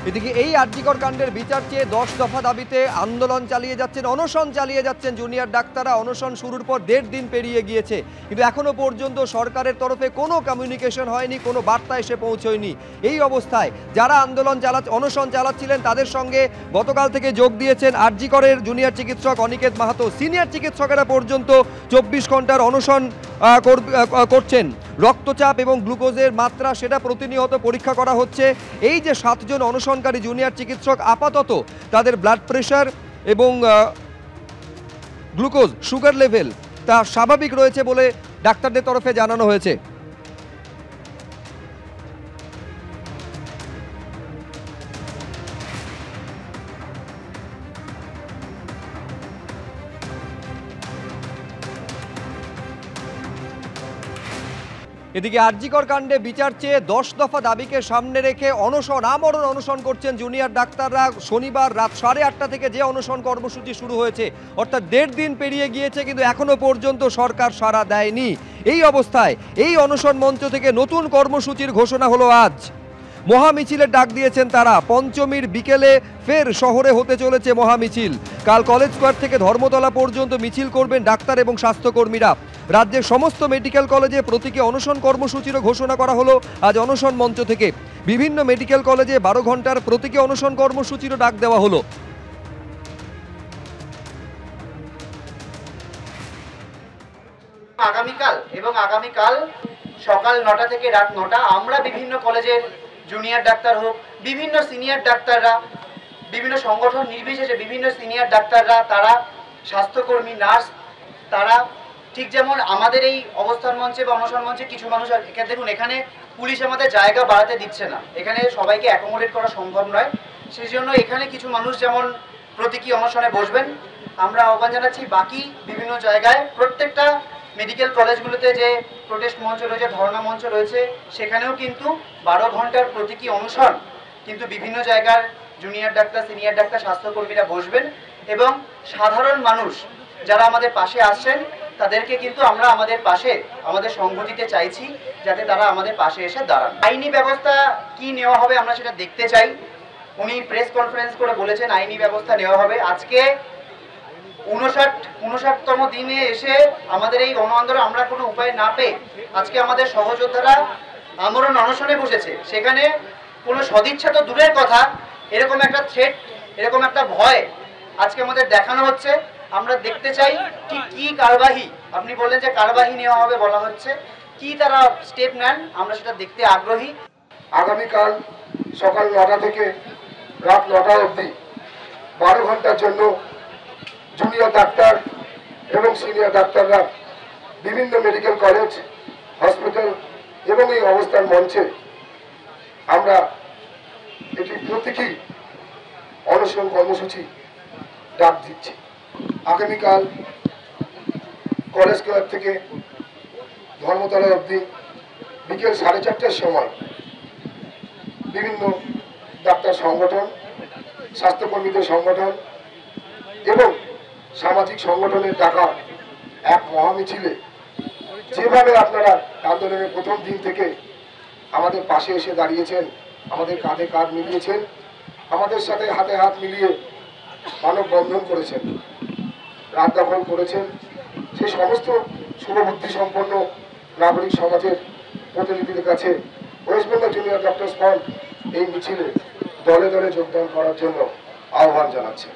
এদিকে এই আরজিকর কাণ্ডের বিচার চেয়ে 10 দফা দাবিতে আন্দোলন চালিয়ে যাচ্ছেন, অনশন চালিয়ে যাচ্ছেন জুনিয়র ডাক্তাররা। অনশন শুরুর পর 1.5 দিন পেরিয়ে গিয়েছে, কিন্তু এখনো পর্যন্ত সরকারের তরফে কোনো কমিউনিকেশন হয়নি, কোনো বার্তা এসে পৌঁছয়নি। এই অবস্থায় যারা অনশন চালাচ্ছিলেন তাদের সঙ্গে গতকাল থেকে যোগ দিয়েছেন আরজিকরের জুনিয়র চিকিৎসক অনিকেত মাহাতো। সিনিয়র চিকিৎসকেরা পর্যন্ত 24 ঘন্টার অনশন করছেন। রক্তচাপ এবং গ্লুকোজের মাত্রা সেটা প্রতিনিয়ত পরীক্ষা করা হচ্ছে। এই যে 7 জন অনশনকারী জুনিয়র চিকিৎসক, আপাতত তাদের ব্লাড প্রেশার এবং গ্লুকোজ সুগার লেভেল তা স্বাভাবিক রয়েছে বলে ডাক্তারদের তরফে জানানো হয়েছে। এদিকে আরজিকর কাণ্ডে বিচার চেয়ে 10 দফা দাবিকে সামনে রেখে আমরণ অনশন করছেন জুনিয়র ডাক্তাররা। শনিবার রাত 8:30 থেকে যে অনশন কর্মসূচি শুরু হয়েছে, অর্থাৎ 1.5 দিন পেরিয়ে গিয়েছে, কিন্তু এখনো পর্যন্ত সরকার সাড়া দেয়নি। এই অবস্থায় এই অনশন মঞ্চ থেকে নতুন কর্মসূচির ঘোষণা হলো আজ। মহামিছিলের ডাক দিয়েছেন তারা। পঞ্চমীর বিকেলে ফের শহরে হতে চলেছে মহামিছিল। কাল কলেজ স্কোয়ার থেকে ধর্মতলা পর্যন্ত মিছিল করবেন ডাক্তার এবং স্বাস্থ্যকর্মীরা। রাজ্যের সমস্ত মেডিকেল কলেজে প্রতীকী অনশন কর্মসূচিরও ঘোষণা করা হলো আজ অনশন মঞ্চ থেকে। বিভিন্ন মেডিকেল কলেজে 12 ঘন্টার প্রতীকী অনশন কর্মসূচিরও ডাক দেওয়া হলো। আগামীকাল সকাল 9টা থেকে রাত 9টা আমরা বিভিন্ন কলেজের জুনিয়র ডাক্তার হোক, বিভিন্ন সিনিয়র ডাক্তাররা, বিভিন্ন সংগঠন নির্বিশেষে বিভিন্ন সিনিয়র ডাক্তাররা, তারা স্বাস্থ্যকর্মী, নার্স, তারা ঠিক যেমন আমাদের এই অবস্থান মঞ্চে বা অনশন মঞ্চে কিছু মানুষ, দেখুন এখানে পুলিশ আমাদের জায়গা বাড়াতে দিচ্ছে না, এখানে সবাইকে অ্যাকোমোডেট করা সম্ভব নয়। সেই জন্য এখানে কিছু মানুষ যেমন প্রতীকী অনশনে বসবেন, আমরা আহ্বান জানাচ্ছি বাকি বিভিন্ন জায়গায় প্রত্যেকটা মেডিকেল কলেজগুলোতে যে প্রোটেস্ট মঞ্চ রয়েছে, ধর্ণা মঞ্চ রয়েছে, সেখানেও কিন্তু 12 ঘন্টার প্রতীকী অনশন কিন্তু বিভিন্ন জায়গার জুনিয়র ডাক্তার, সিনিয়র ডাক্তার, স্বাস্থ্যকর্মীরা বসবেন। এবং সাধারণ মানুষ যারা আমাদের পাশে আসছেন তাদেরকে কিন্তু আমরা আমাদের পাশে, আমাদের সঙ্গ দিতে চাইছি, যাতে তারা আমাদের পাশে এসে দাঁড়ান। আইনি ব্যবস্থা কি নেওয়া হবে আমরা সেটা দেখতে চাই। উনি প্রেস কনফারেন্স করে বলেছেন আইনি ব্যবস্থা নেওয়া হবে। আজকে 59তম দিনে এসে আমাদের এই গণ আন্দোলন আমরা কোনো উপায় না পেয়ে আজকে আমাদের সহযোদ্ধারা আমরণ অনশনে বসেছে। সেখানে কোনো সদিচ্ছা তো দূরের কথা, এরকম একটা থ্রেট, এরকম একটা ভয় আজকে আমাদের দেখানো হচ্ছে। আমরা দেখতে চাই ঠিক কি কারবাহি, আপনি বললেন যে কারবাহি নেওয়া হবে বলা হচ্ছে, কি তারা স্টেপ নেন আমরা সেটা দেখতে আগ্রহী। আগামীকাল সকাল 9টা থেকে রাত 9টা অবধি 12 ঘন্টার জন্য জুনিয়র ডাক্তার এবং সিনিয়র ডাক্তাররা বিভিন্ন মেডিকেল কলেজ, হসপিটাল এবং এই অবস্থান মঞ্চে আমরা এটি প্রতীকী অনশন কর্মসূচি ডাক দিচ্ছি। আগামীকাল কলেজ স্কোয়ার থেকে ধর্মতলা অবধি বিকেল 4:30টার সময় বিভিন্ন ডাক্তার সংগঠন, স্বাস্থ্যকর্মীদের সংগঠন এবং সামাজিক সংগঠনের ডাকা এক মহামিছিলে, যেভাবে আপনারা আন্দোলনের প্রথম দিন থেকে আমাদের পাশে এসে দাঁড়িয়েছেন, আমাদের কাঁধে কাঁধ মিলিয়েছেন, আমাদের সাথে হাতে হাত মিলিয়ে মানববন্ধন করেছেন, রাত দখল করেছেন, সেই সমস্ত শুভবুদ্ধি সম্পন্ন নাগরিক সমাজের প্রতিনিধিদের কাছে West Bengal junior doctors front এই মিছিলে দলে দলে যোগদান করার জন্য আহ্বান জানাচ্ছে।